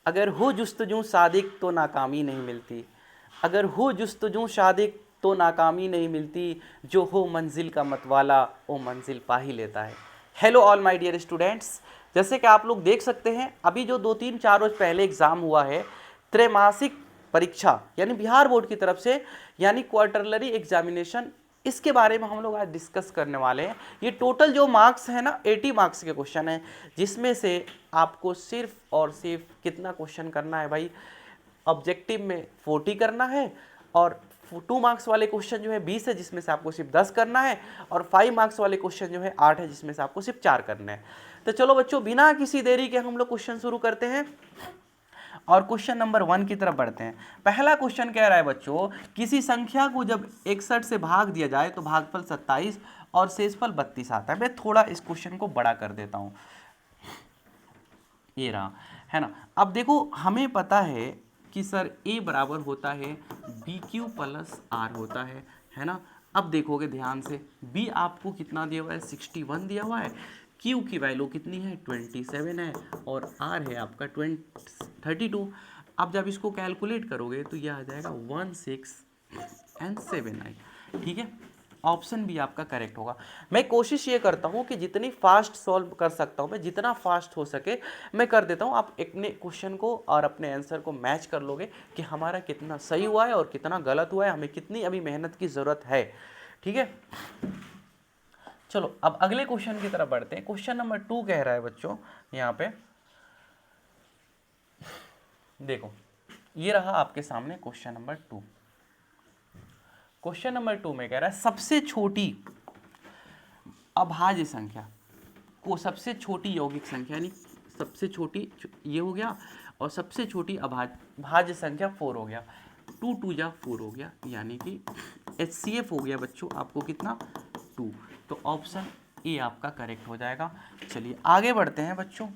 अगर हो जुस्तजू सादिक तो नाकामी नहीं मिलती, अगर हो जुस्तजू सादिक तो नाकामी नहीं मिलती, जो हो मंजिल का मतवाला वो मंजिल पा ही लेता है। Hello all my dear students, जैसे कि आप लोग देख सकते हैं अभी जो 2-3-4 रोज पहले एग्ज़ाम हुआ है त्रैमासिक परीक्षा यानी बिहार बोर्ड की तरफ से, यानी क्वार्टरली एग्जामिनेशन, इसके बारे में हम लोग आज डिस्कस करने वाले हैं। ये टोटल जो मार्क्स है ना 80 मार्क्स के क्वेश्चन है, जिसमें से आपको सिर्फ और सिर्फ कितना क्वेश्चन करना है भाई, ऑब्जेक्टिव में 40 करना है, और 2 मार्क्स वाले क्वेश्चन जो है 20 है जिसमें से आपको सिर्फ 10 करना है, और 5 मार्क्स वाले क्वेश्चन जो है 8 है जिसमें से आपको सिर्फ 4 करने हैं। तो चलो बच्चों बिना किसी देरी के हम लोग क्वेश्चन शुरू करते हैं और क्वेश्चन नंबर 1 की तरफ बढ़ते हैं। पहला क्वेश्चन कह रहा है बच्चों, किसी संख्या को जब 61 से भाग दिया जाए तो भागफल 27 और शेषफल 32 आता है। मैं थोड़ा इस क्वेश्चन को बड़ा कर देता हूं, ये रहा, है ना। अब देखो हमें पता है कि सर a बराबर होता है बी क्यू प्लस आर होता है ना। अब देखोगे ध्यान से, b आपको कितना दिया हुआ है 61 दिया हुआ है, q की वैल्यू कितनी है 27 है, और r है आपका 32। अब जब इसको कैलकुलेट करोगे तो यह आ जाएगा 16 and 7 9, ठीक है। ऑप्शन भी आपका करेक्ट होगा। मैं कोशिश ये करता हूँ कि जितनी फास्ट सॉल्व कर सकता हूँ मैं, जितना फास्ट हो सके मैं कर देता हूँ। आप अपने क्वेश्चन को और अपने आंसर को मैच कर लोगे कि हमारा कितना सही हुआ है और कितना गलत हुआ है, हमें कितनी अभी मेहनत की ज़रूरत है, ठीक है। चलो अब अगले क्वेश्चन की तरफ बढ़ते हैं। क्वेश्चन नंबर 2 कह रहा है बच्चों, यहाँ पे देखो ये रहा आपके सामने क्वेश्चन नंबर 2। क्वेश्चन नंबर 2 में कह रहा है सबसे छोटी अभाज्य संख्या को, सबसे छोटी यौगिक संख्या यानी सबसे छोटी ये हो गया, और सबसे छोटी भाज्य संख्या 4 हो गया, 2 2 जा 4 हो गया, यानी कि HCF हो गया बच्चों आपको कितना 2। तो ऑप्शन ए आपका करेक्ट हो जाएगा। चलिए आगे बढ़ते हैं बच्चों।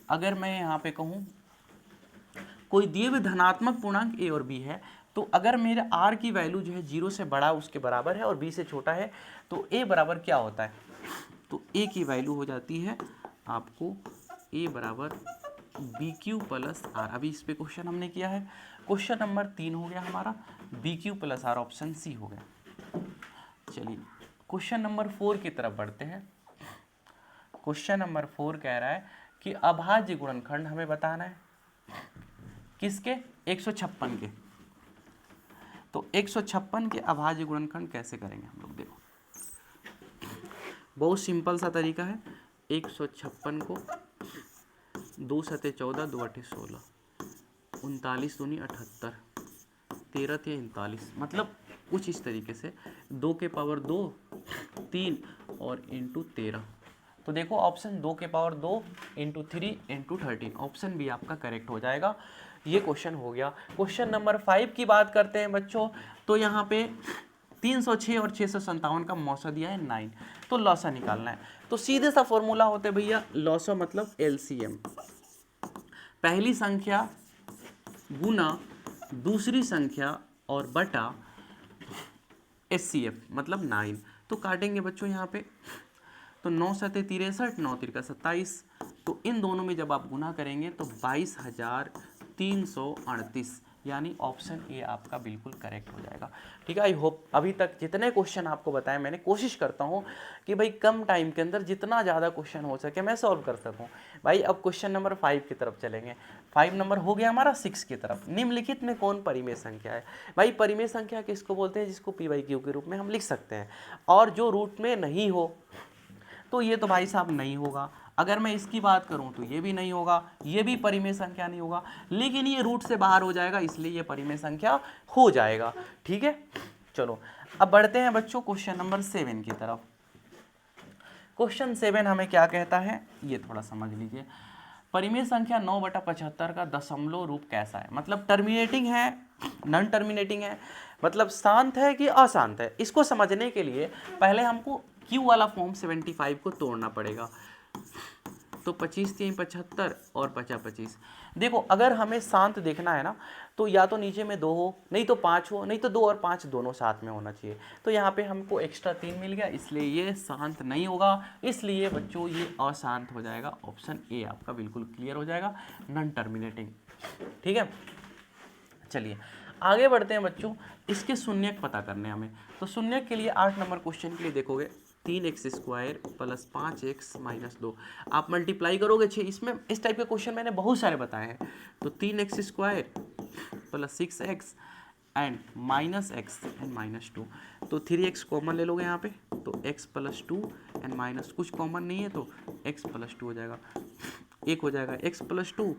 अगर मैं यहाँ पे कहूँ कोई दिए हुए धनात्मक पूर्णांक ए और बी है, तो अगर मेरे आर की वैल्यू जो है 0 से बड़ा उसके बराबर है और बी से छोटा है, तो ए बराबर क्या होता है, तो ए की वैल्यू हो जाती है आपको ए बराबर बी क्यू प्लस आर। अभी इस पे क्वेश्चन हमने किया है। क्वेश्चन नंबर 3 हो गया हमारा B Q plus R, option C हो गया। चलिए क्वेश्चन नंबर 4 की तरफ बढ़ते हैं। क्वेश्चन नंबर 4 कह रहा है कि अभाज्य गुणनखंड हमें बताना है किसके 156 के। तो 156 के अभाज्य गुणनखंड कैसे करेंगे हम लोग, देखो बहुत सिंपल सा तरीका है। 156 को 2 सते 14, 2 अठे 16, 39 दूनी 78, 13 थे 39, मतलब कुछ इस तरीके से 2 के पावर 2 3 और इंटू 13। तो देखो ऑप्शन 2 के पावर 2 इंटू 3 इंटू 13, ऑप्शन भी आपका करेक्ट हो जाएगा। ये क्वेश्चन हो गया। क्वेश्चन नंबर 5 की बात करते हैं बच्चों। तो यहाँ पे 306 और 657 का मौसा दिया है 9, तो लॉसा निकालना है। तो सीधे सा फॉर्मूला होता है भैया, लॉसा मतलब LCM, पहली संख्या गुना दूसरी संख्या और बटा HCF मतलब 9। तो काटेंगे बच्चों यहाँ पे, तो 9 सते 63, 9 तिरका 27, तो इन दोनों में जब आप गुना करेंगे तो 22,338, यानी ऑप्शन ए आपका बिल्कुल करेक्ट हो जाएगा। ठीक है। आई होप अभी तक जितने क्वेश्चन आपको बताए मैंने, कोशिश करता हूँ कि भाई कम टाइम के अंदर जितना ज़्यादा क्वेश्चन हो सके मैं सॉल्व कर सकूँ। भाई अब क्वेश्चन नंबर 5 की तरफ चलेंगे। 5 नंबर हो गया हमारा 6 की तरफ। निम्नलिखित में कौन परिमेय संख्या है। भाई परिमेय संख्या किसको बोलते हैं, जिसको P/Q के रूप में हम लिख सकते हैं, और जो रूट में नहीं हो तो ये तो भाई साहब नहीं होगा। अगर मैं इसकी बात करूं तो ये भी नहीं होगा, ये भी परिमेय संख्या नहीं होगा, लेकिन ये रूट से बाहर हो जाएगा इसलिए ये परिमेय संख्या हो जाएगा। ठीक है। चलो अब बढ़ते हैं बच्चों क्वेश्चन नंबर 7 की तरफ। क्वेश्चन 7 हमें क्या कहता है ये थोड़ा समझ लीजिए। परिमेय संख्या 9/75 का दशमलव रूप कैसा है, मतलब टर्मिनेटिंग है, नॉन टर्मिनेटिंग है, मतलब शांत है कि अशांत है। इसको समझने के लिए पहले हमको Q वाला फॉर्म 75 को तोड़ना पड़ेगा। तो 25 3 75 और 50 25। देखो अगर हमें शांत देखना है ना तो या तो नीचे में 2 हो, नहीं तो 5 हो, नहीं तो 2 और 5 दोनों साथ में होना चाहिए। तो यहाँ पे हमको एक्स्ट्रा 3 मिल गया, इसलिए ये शांत नहीं होगा, इसलिए बच्चों ये अशांत हो जाएगा। ऑप्शन ए आपका बिल्कुल क्लियर हो जाएगा, नॉन टर्मिनेटिंग। ठीक है, चलिए आगे बढ़ते हैं बच्चों, इसके शून्यक पता करने हमें। तो शून्यक के लिए 8 नंबर क्वेश्चन के लिए देखोगे 3x² प्लस 5x माइनस 2, आप मल्टीप्लाई करोगे 6। इसमें इस टाइप के क्वेश्चन मैंने बहुत सारे बताए हैं। तो 3x² plus 6x and minus x and minus 2, तो 3x कॉमन ले लोगे यहाँ पे, तो x प्लस 2 एंड माइनस, कुछ कॉमन नहीं है तो x प्लस 2 हो जाएगा, एक हो जाएगा x प्लस 2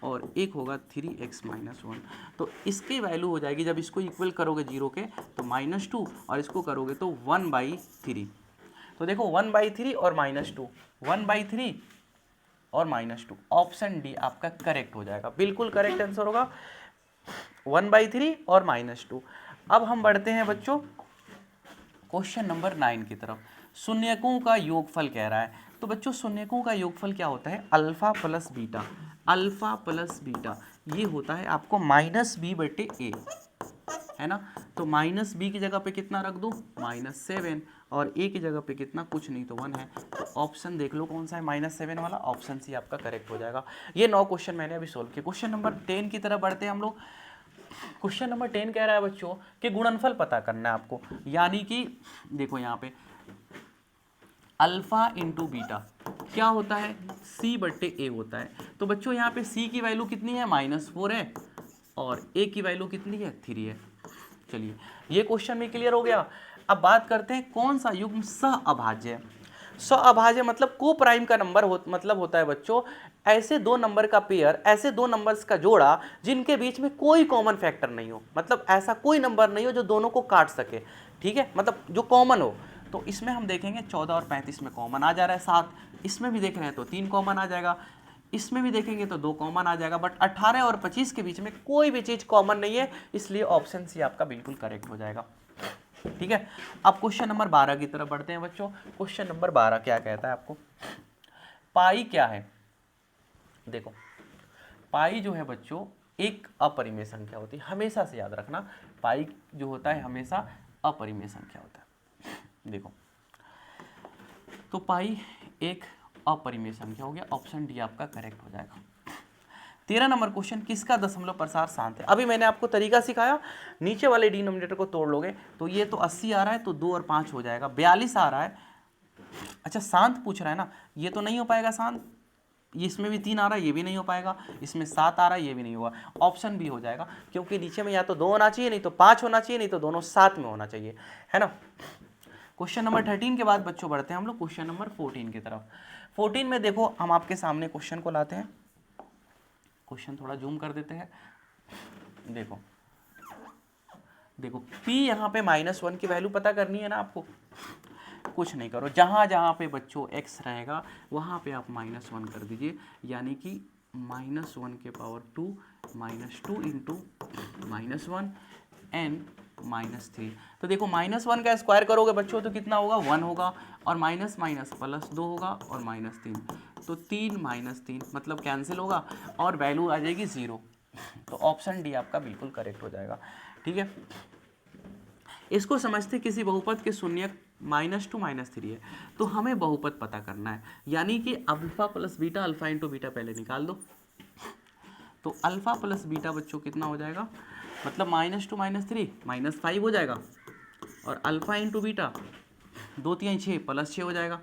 और एक होगा 3x माइनस 1। तो इसकी वैल्यू हो जाएगी, जब इसको इक्वल करोगे 0 के तो -2 और इसको करोगे तो 1/3। तो देखो 1/3 और -2, 1/3 और -2, ऑप्शन डी आपका करेक्ट हो जाएगा, बिल्कुल करेक्ट आंसर होगा 1/3 और -2। अब हम बढ़ते हैं बच्चों क्वेश्चन नंबर 9 की तरफ। शून्यकों का योगफल कह रहा है। तो बच्चों शून्यकों का योगफल क्या होता है, alpha plus beta, alpha plus beta ये होता है आपको -b/a, है ना। तो -b की जगह पे कितना रख दूं, -7 और a की जगह पे कितना, कुछ नहीं तो 1 है। तो ऑप्शन देख लो कौन सा है, -7 वाला, ऑप्शन सी आपका करेक्ट हो जाएगा। ये 9 क्वेश्चन मैंने अभी सोल्व किए। क्वेश्चन नंबर 10 की तरफ बढ़ते हैं हम लोग। क्वेश्चन नंबर 10 कह रहा है बच्चों कि गुणनफल पता करना है आपको, यानी कि देखो यहाँ पे अल्फा इंटू बीटा क्या होता है, c/a होता है। तो बच्चों यहाँ पे c की वैल्यू कितनी है, -4 है और a की वैल्यू कितनी है, 3 है। चलिए ये क्वेश्चन में क्लियर हो गया। अब बात करते हैं कौन सा युग्म सहअभाज्य है। सहअभाज्य मतलब को प्राइम का नंबर मतलब होता है बच्चों ऐसे दो नंबर का पेयर, ऐसे दो नंबर्स का जोड़ा जिनके बीच में कोई कॉमन फैक्टर नहीं हो, मतलब ऐसा कोई नंबर नहीं हो जो दोनों को काट सके। ठीक है, मतलब जो कॉमन हो। तो इसमें हम देखेंगे 14 और 35 में कॉमन आ जा रहा है 7, इसमें भी देख रहे हैं तो 3 कॉमन आ जाएगा, इसमें भी देखेंगे तो 2 कॉमन आ जाएगा, बट 18 और 25 के बीच में कोई भी चीज़ कॉमन नहीं है, इसलिए ऑप्शन सी आपका बिल्कुल करेक्ट हो जाएगा। ठीक है, अब क्वेश्चन नंबर 12 की तरफ बढ़ते हैं बच्चों। क्वेश्चन नंबर 12 क्या कहता है आपको, पाई क्या है। देखो पाई जो है बच्चों एक अपरिमेय संख्या होती है, हमेशा से याद रखना, पाई जो होता है हमेशा अपरिमेय संख्या होता है। देखो तो पाई एक अपरिमेय संख्या हो गया, ऑप्शन डी आपका करेक्ट हो जाएगा। 13 नंबर क्वेश्चन, किसका दशमलव प्रसार शांत है। अभी मैंने आपको तरीका सिखाया, नीचे वाले डिनोमिनेटर को तोड़ लोगे तो ये तो 80 आ रहा है, तो 2 और 5 हो जाएगा, 42 आ रहा है। अच्छा शांत पूछ रहा है ना, ये तो नहीं हो पाएगा शांत, इसमें भी 3 आ रहा है, ये भी नहीं हो पाएगा, इसमें 7 आ रहा है, ये भी नहीं होगा, ऑप्शन बी हो जाएगा, क्योंकि नीचे में या तो 2 होना चाहिए, नहीं तो 5 होना चाहिए, नहीं तो दोनों साथ में होना चाहिए, है ना। क्वेश्चन नंबर 13 के बाद बच्चों बढ़ते हैं हम लोग क्वेश्चन नंबर 14 की तरफ। 14 में देखो हम आपके सामने क्वेश्चन को लाते हैं, क्वेश्चन थोड़ा जूम कर देते हैं। देखो देखो p यहाँ पे -1 की वैल्यू पता करनी है ना आपको, कुछ नहीं करो, जहाँ जहाँ पे बच्चों x रहेगा वहाँ पे आप -1 कर दीजिए, यानी कि -1 के पावर 2 -2 इंटू -1 एंड -3। तो देखो -1 का स्क्वायर करोगे बच्चों तो कितना होगा, 1 होगा, और माइनस माइनस प्लस 2 होगा और -3, तो 3 -3 मतलब कैंसिल होगा और वैल्यू आ जाएगी 0। तो ऑप्शन डी आपका बिल्कुल करेक्ट हो जाएगा। ठीक है, इसको समझते किसी बहुपद के शून्यक -2 -3 है, तो हमें बहुपद पता करना है, यानी कि alpha plus beta, alpha into beta पहले निकाल दो। तो अल्फा प्लस बीटा बच्चों कितना हो जाएगा, मतलब -2 -3 -5 हो जाएगा, और अल्फा इंटू बीटा 2 3 6 +6 हो जाएगा,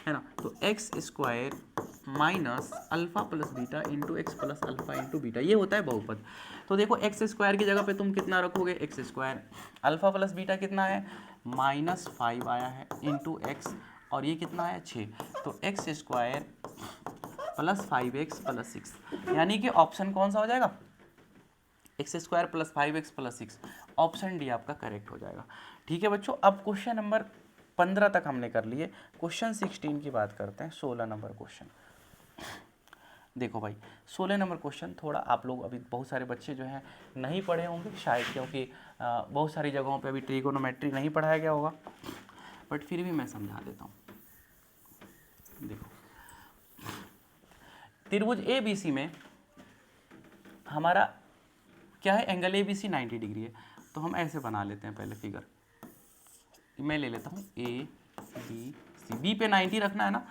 है ना। तो x² minus alpha plus beta into x plus alpha into beta, ये होता है बहुपद। तो देखो x² की जगह पे तुम कितना रखोगे, x², अल्फा प्लस बीटा कितना है -5 आया है इंटू एक्स, और ये कितना है 6, तो x² प्लस 5x प्लस 6, यानी कि ऑप्शन कौन सा हो जाएगा, x² plus 5x plus 6, option D आपका करेक्ट हो जाएगा। ठीक है बच्चों, अब क्वेश्चन नंबर 15 तक हमने कर लिए, क्वेश्चन 16 की बात करते हैं, 16 नंबर क्वेश्चन। देखो भाई 16 नंबर क्वेश्चन थोड़ा आप लोग अभी बहुत सारे बच्चे जो हैं नहीं पढ़े होंगे शायद, क्योंकि बहुत सारी जगहों पे अभी ट्रिगोनोमेट्री नहीं पढ़ाया गया होगा, बट फिर भी मैं समझा देता हूँ। देखो त्रिभुज ABC में हमारा क्या है, एंगल ABC 90 डिग्री है। तो हम ऐसे बना लेते हैं पहले फिगर, मैं ले लेता हूँ ABC, B पे 90 रखना है ना,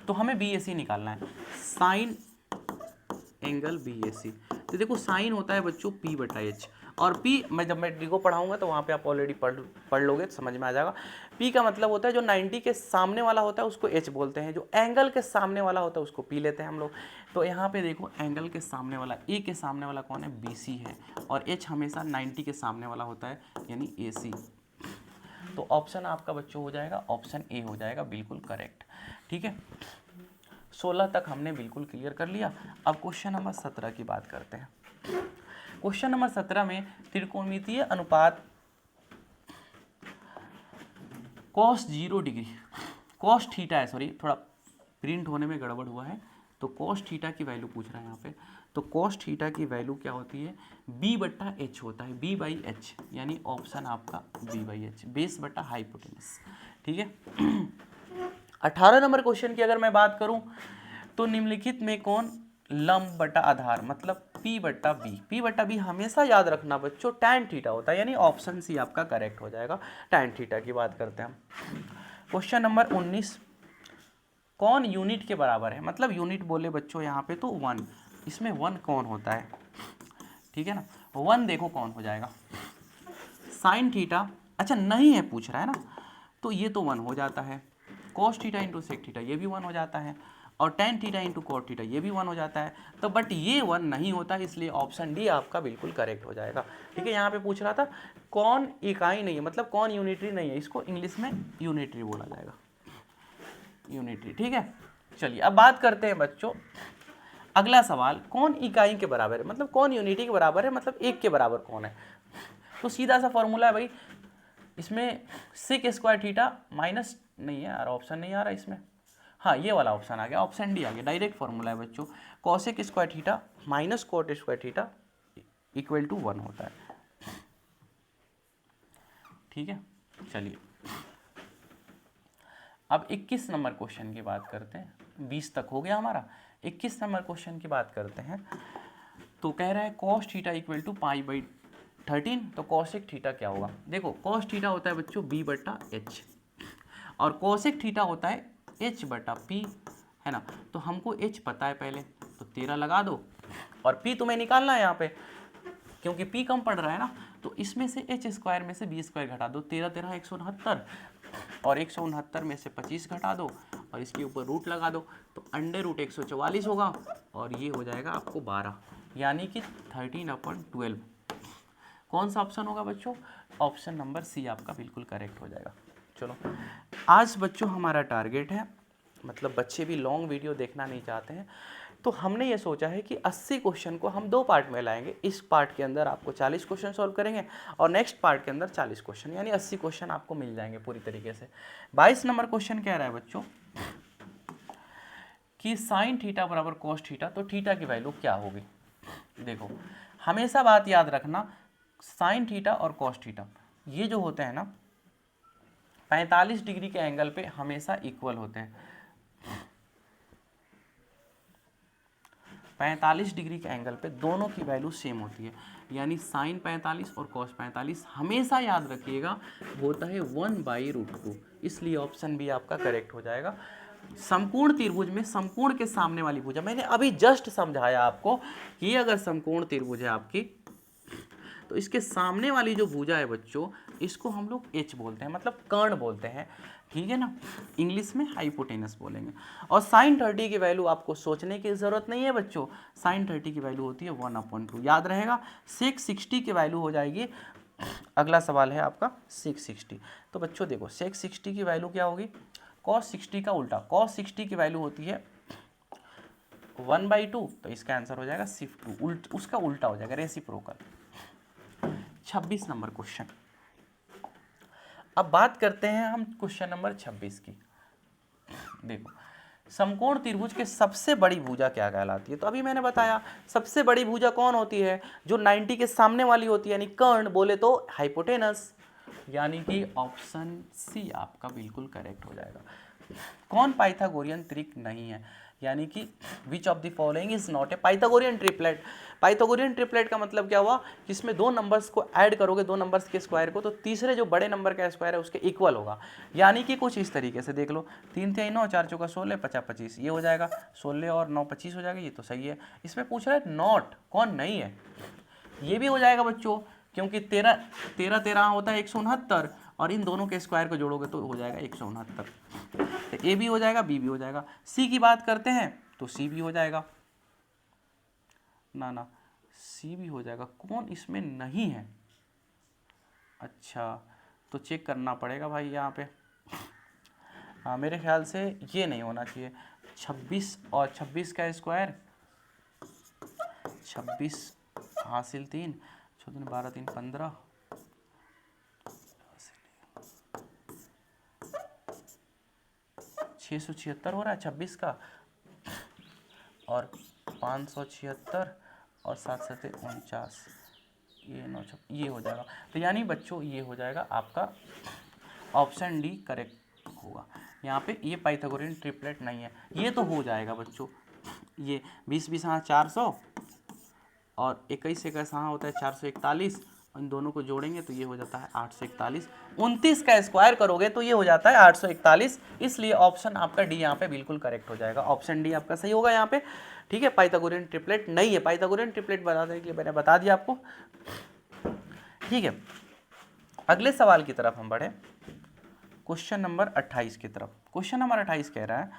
तो हमें BAC निकालना है, साइन एंगल BAC। तो देखो साइन होता है बच्चों P/H, और P मैं जब मैं डी को पढ़ाऊंगा तो वहाँ पे आप ऑलरेडी पढ़ लोगे तो समझ में आ जाएगा। P का मतलब होता है जो 90 के सामने वाला होता है उसको H बोलते हैं, जो एंगल के सामने वाला होता है उसको P लेते हैं हम लोग। तो यहाँ पे देखो एंगल के सामने वाला, A के सामने वाला कौन है, BC है, और H हमेशा 90 के सामने वाला होता है यानी AC। तो ऑप्शन आपका बच्चों हो जाएगा ऑप्शन ए हो जाएगा, बिल्कुल करेक्ट। ठीक है, 16 तक हमने बिल्कुल क्लियर कर लिया। अब क्वेश्चन नंबर 17 की बात करते हैं। क्वेश्चन नंबर 17 में त्रिकोणमितीय अनुपात cos 0 डिग्री, cos थीटा है, सॉरी थोड़ा प्रिंट होने में गड़बड़ हुआ है, तो cos थीटा की वैल्यू पूछ रहा है यहाँ पे। तो cos थीटा की वैल्यू क्या होती है, B/H होता है, B/H, यानी ऑप्शन आपका B/H, बेस बटा हाइपोटेनस। ठीक है, 18 नंबर क्वेश्चन की अगर मैं बात करूं तो निम्नलिखित में कौन लंब बटा आधार, मतलब P/B, P/B हमेशा याद रखना बच्चों tan थीटा होता है, यानी ऑप्शन सी आपका करेक्ट हो जाएगा। tan थीटा की बात करते हैं हम। क्वेश्चन नंबर 19, कौन यूनिट के बराबर है, मतलब यूनिट बोले बच्चों यहाँ पे तो 1, इसमें 1 कौन होता है, ठीक है ना, 1 देखो कौन हो जाएगा, साइन थीटा, अच्छा नहीं है पूछ रहा है ना, तो ये तो 1 हो जाता है, cos theta into sec theta ये भी 1 हो जाता है, और tan theta into cot theta ये भी 1 हो जाता है। तो बट ये 1 नहीं होता, इसलिए ऑप्शन डी आपका बिल्कुल करेक्ट हो जाएगा। ठीक है, यहाँ पे पूछ रहा था कौन इकाई नहीं है, मतलब कौन यूनिटरी नहीं है, इसको इंग्लिश में यूनिटरी बोला जाएगा, यूनिटरी। ठीक है, चलिए अब बात करते हैं बच्चों अगला सवाल, कौन इकाई के बराबर है, मतलब कौन यूनिटी के बराबर है, मतलब एक के बराबर कौन है। तो सीधा सा फॉर्मूला है भाई, इसमें सेक स्क्वायर थीटा माइनस नहीं है यार, ऑप्शन नहीं आ रहा इसमें, हाँ ये वाला ऑप्शन आ गया, ऑप्शन डी आ गया, डायरेक्ट फॉर्मूला है बच्चों, cosec square theta minus cot square theta equal to 1 होता है। ठीक है, चलिए अब 21 नंबर क्वेश्चन की बात करते हैं, 20 तक हो गया हमारा, 21 नंबर क्वेश्चन की बात करते हैं। तो कह रहा है cos थीटा इक्वल टू π/13, तो cosec थीटा क्या होगा, देखो cos थीटा होता है बच्चों B/H, और cosec थीटा होता है H/P, है ना, तो हमको H पता है पहले, तो 13 लगा दो, और P तुम्हें निकालना है यहाँ पे, क्योंकि P कम पड़ रहा है ना, तो इसमें से H स्क्वायर में से B स्क्वायर घटा दो, 13 13 169, और 169 में से 25 घटा दो, और इसके ऊपर रूट लगा दो, तो अंडर रूट 144 होगा, और ये हो जाएगा आपको 12, यानी कि 13/12। कौन सा ऑप्शन होगा बच्चों, ऑप्शन नंबर सी आपका बिल्कुल करेक्ट हो जाएगा। चलो आज बच्चों हमारा टारगेट है, मतलब बच्चे भी लॉन्ग वीडियो देखना नहीं चाहते हैं, तो हमने ये सोचा है कि 80 क्वेश्चन को हम 2 पार्ट में लाएंगे। इस पार्ट के अंदर आपको 40 क्वेश्चन सॉल्व करेंगे, और नेक्स्ट पार्ट के अंदर 40 क्वेश्चन, यानी 80 क्वेश्चन आपको मिल जाएंगे पूरी तरीके से। 22 नंबर क्वेश्चन कह रहा है बच्चों कि साइन थीटा बराबर कॉस थीटा, तो थीटा की वैल्यू क्या होगी। देखो हमेशा बात याद रखना, साइन थीटा और कॉस थीटा ये जो होते हैं ना 45 डिग्री के एंगल पे हमेशा इक्वल होते हैं, 45 डिग्री के एंगल पे दोनों की वैल्यू सेम होती है, यानी साइन 45 और कॉस 45 हमेशा याद रखिएगा होता है 1/√2, इसलिए ऑप्शन बी आपका करेक्ट हो जाएगा। समकोण त्रिभुज में समकोण के सामने वाली भुजा, मैंने अभी जस्ट समझाया आपको कि अगर समकोण त्रिभुज है आपकी, तो इसके सामने वाली जो भुजा है बच्चों, इसको हम लोग एच बोलते हैं, मतलब कर्ण बोलते हैं, ठीक है ना, इंग्लिश में हाइपोटेनस बोलेंगे। और साइन 30 की वैल्यू आपको सोचने की ज़रूरत नहीं है बच्चों, साइन 30 की वैल्यू होती है 1/2, याद रहेगा। सेक 60 की वैल्यू हो जाएगी, अगला सवाल है आपका सेक 60। तो बच्चों देखो सेक 60 की वैल्यू क्या होगी, कॉस 60 का उल्टा, कॉस 60 की वैल्यू होती है 1/2, तो इसका आंसर हो जाएगा सिर्फ 2, उसका उल्टा हो जाएगा रेसिप्रोकल। 26 नंबर क्वेश्चन, अब बात करते हैं हम क्वेश्चन नंबर 26 की। देखो समकोण त्रिभुज के सबसे बड़ी भुजा क्या कहलाती है, तो अभी मैंने बताया सबसे बड़ी भुजा कौन होती है, जो 90 के सामने वाली होती है, यानी कर्ण बोले तो हाइपोटेनस, यानी कि ऑप्शन सी आपका बिल्कुल करेक्ट हो जाएगा। कौन पाइथागोरियन त्रिक नहीं है, यानी कि which of the following is not a Pythagorean triplet. Pythagorean triplet का मतलब क्या हुआ कि इसमें दो नंबर्स को ऐड करोगे, दो नंबर्स के स्क्वायर को, तो तीसरे जो बड़े नंबर का स्क्वायर है उसके इक्वल होगा। यानी कि कुछ इस तरीके से देख लो, 3 3 9 4 चौका 16 50 25, ये हो जाएगा 16 और 9 25 हो जाएगा, ये तो सही है। इसमें पूछ रहा है नॉट, कौन नहीं है, ये भी हो जाएगा बच्चों, क्योंकि 13 13 13 होता है 169 और इन दोनों के स्क्वायर को जोड़ोगे तो हो जाएगा 169। तो ए भी हो जाएगा, बी भी हो जाएगा। सी की बात करते हैं तो सी भी हो जाएगा, ना सी भी हो जाएगा, कौन इसमें नहीं है? अच्छा तो चेक करना पड़ेगा भाई यहाँ पे। हाँ मेरे ख्याल से ये नहीं होना चाहिए। 26 और 26 का स्क्वायर, 26 हासिल 3, 14 12 3 15, 676 हो रहा है 26 का, और 576 और 7 7 49, ये 9 ये हो जाएगा। तो यानी बच्चों ये हो जाएगा आपका ऑप्शन डी करेक्ट होगा। यहाँ पे ये पाइथागोरियन ट्रिपलेट नहीं है, ये तो हो जाएगा बच्चों। ये 20 20 हाँ 400 और 21 21 हाँ होता है 441, इन दोनों को जोड़ेंगे तो ये हो जाता है 841। 29 का स्क्वायर करोगे तो ये हो जाता है 841, इसलिए ऑप्शन आपका डी यहाँ पे बिल्कुल करेक्ट हो जाएगा। ऑप्शन डी आपका सही होगा यहाँ पे, ठीक है। पाइथागोरियन ट्रिपलेट नहीं है, पाइथागोरियन ट्रिपलेट बताने के लिए मैंने बता दिया आपको, ठीक है। अगले सवाल की तरफ हम बढ़े, क्वेश्चन नंबर 28 की तरफ। क्वेश्चन नंबर 28 कह रहा है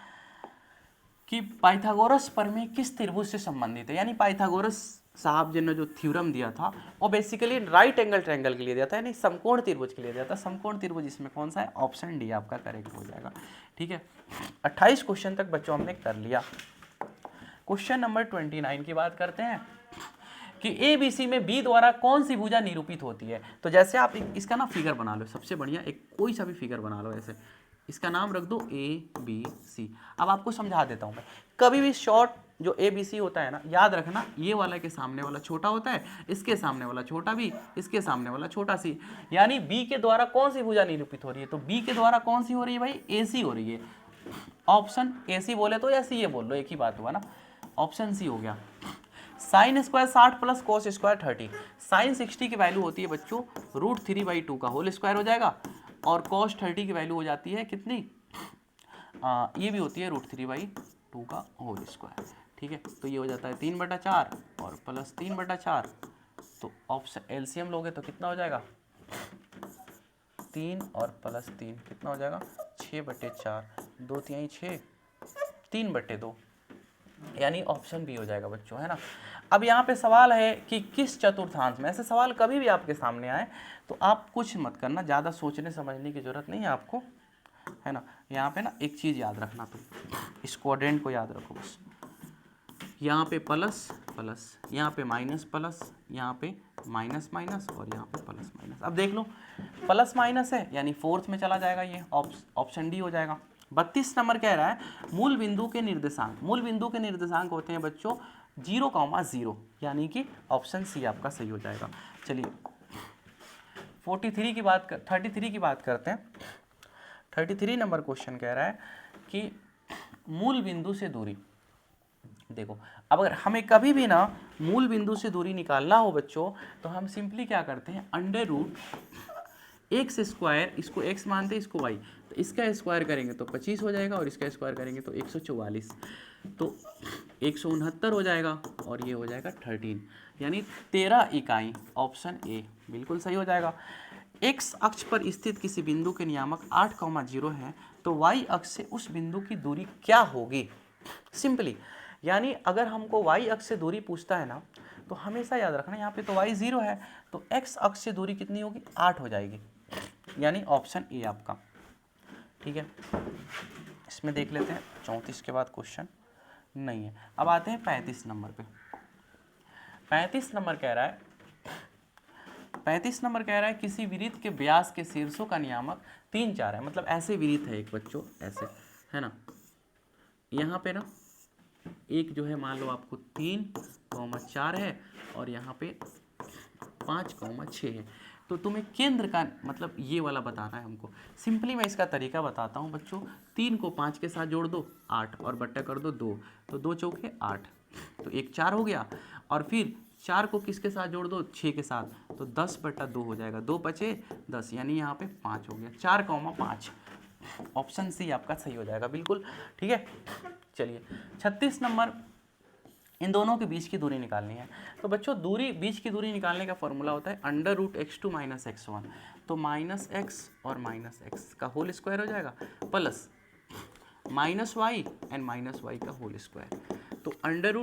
कि पाइथागोरस प्रमेय किस त्रिभुज से संबंधित है। यानी पाइथागोरस साहब जी ने जो थ्योरम दिया था वो बेसिकली राइट एंगल ट्रायंगल के लिए दिया था, यानी समकोण त्रिभुज के लिए दिया था। समकोण त्रिभुज इसमें कौन सा है? ऑप्शन डी आपका करेक्ट हो जाएगा, ठीक है। 28 क्वेश्चन तक बच्चों हमने कर लिया। क्वेश्चन नंबर 29 की बात करते हैं कि ए बी सी में बी द्वारा कौन सी भुजा निरूपित होती है। तो जैसे आप इसका ना फिगर बना लो, सबसे बढ़िया एक कोई सा भी फिगर बना लो, ऐसे इसका नाम रख दो ए बी सी। अब आपको समझा देता हूं मैं, कभी भी शॉर्ट जो ए बी सी होता है ना, याद रखना ये वाला के सामने वाला छोटा होता है, इसके सामने वाला छोटा भी, इसके सामने वाला छोटा सी। यानी बी के द्वारा कौन सी भुजा निरूपित हो रही है? तो बी के द्वारा कौन सी हो रही है भाई? ए सी हो रही है। ऑप्शन ए सी बोले तो या सी ये बोल लो, एक ही बात हुआ ना, ऑप्शन सी हो गया। Sine square 60 plus cos square 30, sine 60 की वैल्यू होती है बच्चों √3/2 का होल स्क्वायर हो जाएगा, और कॉस 30 की वैल्यू हो जाती है कितनी? ये भी होती है √3/2 का होल स्क्वायर, ठीक है। तो ये हो जाता है 3/4 और प्लस 3/4। तो ऑप्शन एलसीएम लोगे तो कितना हो जाएगा? 3 और प्लस 3 कितना हो जाएगा? 6/4, 2 3 6, 3/2, यानी ऑप्शन बी हो जाएगा बच्चों, है ना। अब यहाँ पे सवाल है कि किस चतुर्थांश में, ऐसे सवाल कभी भी आपके सामने आए तो आप कुछ मत करना, ज़्यादा सोचने समझने की जरूरत नहीं है आपको, है ना। यहाँ पे ना एक चीज़ याद रखना, तुम इस क्वाड्रेंट को याद रखो बस। यहाँ पे प्लस प्लस, यहाँ पे माइनस प्लस, यहाँ पे माइनस माइनस और यहाँ पे प्लस माइनस। अब देख लो प्लस माइनस है यानी फोर्थ में चला जाएगा, ये ऑप्शन डी हो जाएगा। 32 नंबर कह रहा है मूल बिंदु के निर्देशांक। मूल बिंदु के निर्देशांक होते हैं बच्चों 0,0, यानी कि ऑप्शन सी आपका सही हो जाएगा। चलिए 33 की बात करते हैं। 33 नंबर क्वेश्चन कह रहा है कि मूल बिंदु से दूरी। देखो अब अगर हमें कभी भी ना मूल बिंदु से दूरी निकालना हो बच्चों, तो हम सिंपली क्या करते हैं, √x², इसको x मानते हैं, इसको y, तो इसका स्क्वायर करेंगे तो 25 हो जाएगा और इसका स्क्वायर करेंगे तो 144, तो 169 हो जाएगा और ये हो जाएगा 13, यानी 13 इकाई। ऑप्शन ए बिल्कुल सही हो जाएगा। x अक्ष पर स्थित किसी बिंदु के नियामक 8,0 है तो y अक्ष से उस बिंदु की दूरी क्या होगी? सिंपली, यानी अगर हमको y अक्ष से दूरी पूछता है ना, तो हमेशा याद रखना यहाँ पे तो y 0 है, तो x अक्ष से दूरी कितनी होगी? 8 हो जाएगी, यानी ऑप्शन ए आपका, ठीक है। इसमें देख लेते हैं 34 के बाद क्वेश्चन नहीं है। अब आते हैं 35 नंबर पे। 35 नंबर कह रहा है किसी वृत्त के व्यास के शीर्षों का नियामक 3 4 है। मतलब ऐसे वृत्त है एक बच्चों, ऐसे है ना, यहाँ पे ना एक जो है मान लो आपको 3,4 है और यहाँ पे 5,6 है। तो तुम्हें केंद्र का मतलब ये वाला बताना है हमको। सिंपली मैं इसका तरीका बताता हूँ बच्चों। 3 को 5 के साथ जोड़ दो 8 और बट्टा कर दो 2, तो 2 चौके 8, तो एक 4 हो गया। और फिर 4 को किसके साथ जोड़ दो 6 के साथ, तो 10/2 हो जाएगा, 2 बचे 10, यानी यहाँ पे 5 हो गया, 4,5। ऑप्शन सी आपका सही हो जाएगा बिल्कुल, ठीक है। चलिए 36 नंबर, इन दोनों के बीच की दूरी निकालनी है। तो बच्चों बीच की दूरी निकालने का फॉर्मूला होता है √x2 - x1, तो -x और -x का होल स्क्वायर हो जाएगा प्लस -y एंड -y का होल स्क्वायर, तो अंडर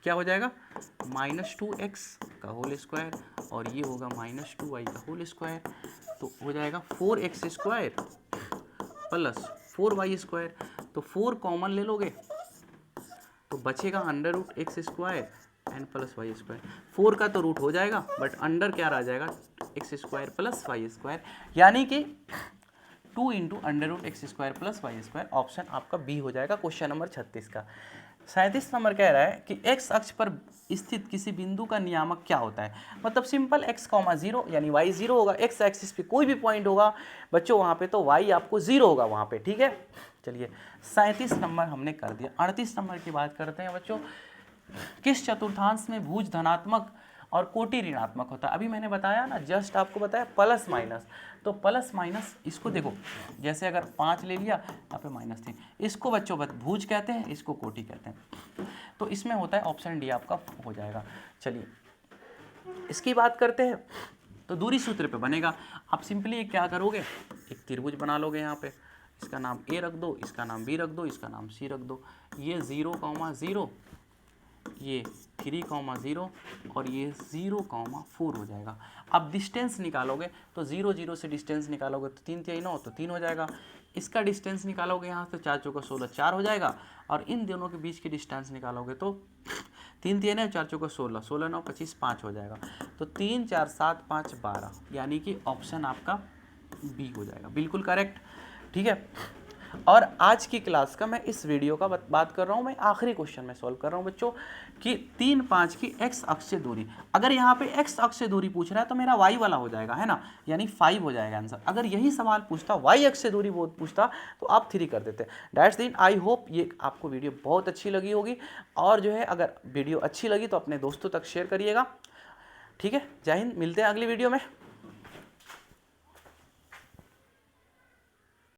क्या हो जाएगा -2x का होल स्क्वायर और ये होगा -2y का होल स्क्वायर, तो हो जाएगा 4x² प्लस 4y², तो 4 कॉमन ले लोगे तो बचेगा √x² एंड प्लस y²। 4 का तो रूट हो जाएगा बट अंडर क्या रह जाएगा x² प्लस y², यानी कि 2 × √x² प्लस y²। ऑप्शन आपका बी हो जाएगा क्वेश्चन नंबर 36 का। 37 नंबर कह रहा है कि x अक्ष पर स्थित किसी बिंदु का नियामक क्या होता है। मतलब सिंपल x, 0 यानी y 0 होगा। x एक्सिस पे कोई भी पॉइंट होगा बच्चों वहाँ पे, तो y आपको 0 होगा वहाँ पे, ठीक है। चलिए 37 नंबर हमने कर दिया। 38 नंबर की बात करते हैं बच्चों। किस चतुर्थांश में भुज धनात्मक और कोटि ऋणात्मक होता है। अभी मैंने बताया ना, जस्ट आपको बताया प्लस माइनस, तो प्लस माइनस इसको देखो, जैसे अगर 5 ले लिया यहाँ पे -3, इसको बच्चों भुज कहते हैं, इसको कोटि कहते हैं। तो इसमें होता है ऑप्शन डी आपका हो जाएगा। चलिए इसकी बात करते हैं, तो दूरी सूत्र पे बनेगा। आप सिंपली क्या करोगे, एक त्रिभुज बना लोगे यहाँ पे, इसका नाम ए रख दो, इसका नाम बी रख दो, इसका नाम सी रख दो। ये 0,0, ये 3,0 और ये 0,4 हो जाएगा। अब डिस्टेंस निकालोगे तो 0 0 से डिस्टेंस निकालोगे तो 3 3 9, तो 3 हो जाएगा। इसका डिस्टेंस निकालोगे यहाँ से 4 चौका 16, 4 हो जाएगा। और इन दोनों के बीच की डिस्टेंस निकालोगे तो 3 3 है, 4 चौका 16, 16 9 25, 5 हो जाएगा। तो 3 4 7 5 12, यानी कि ऑप्शन आपका बी हो जाएगा, बिल्कुल करेक्ट, ठीक है। और आज की क्लास का मैं इस वीडियो का बात कर रहा हूँ, मैं आखिरी क्वेश्चन में सॉल्व कर रहा हूँ बच्चों कि 3 5 की x अक्ष से दूरी। अगर यहाँ पे x अक्ष से दूरी पूछ रहा है तो मेरा y वाला हो जाएगा, है ना, यानी 5 हो जाएगा आंसर। अगर यही सवाल पूछता y अक्ष से दूरी पूछता तो आप 3 कर देते। That's it. आई होप ये आपको वीडियो बहुत अच्छी लगी होगी, और जो है अगर वीडियो अच्छी लगी तो अपने दोस्तों तक शेयर करिएगा, ठीक है। जय हिंद, मिलते हैं अगली वीडियो में।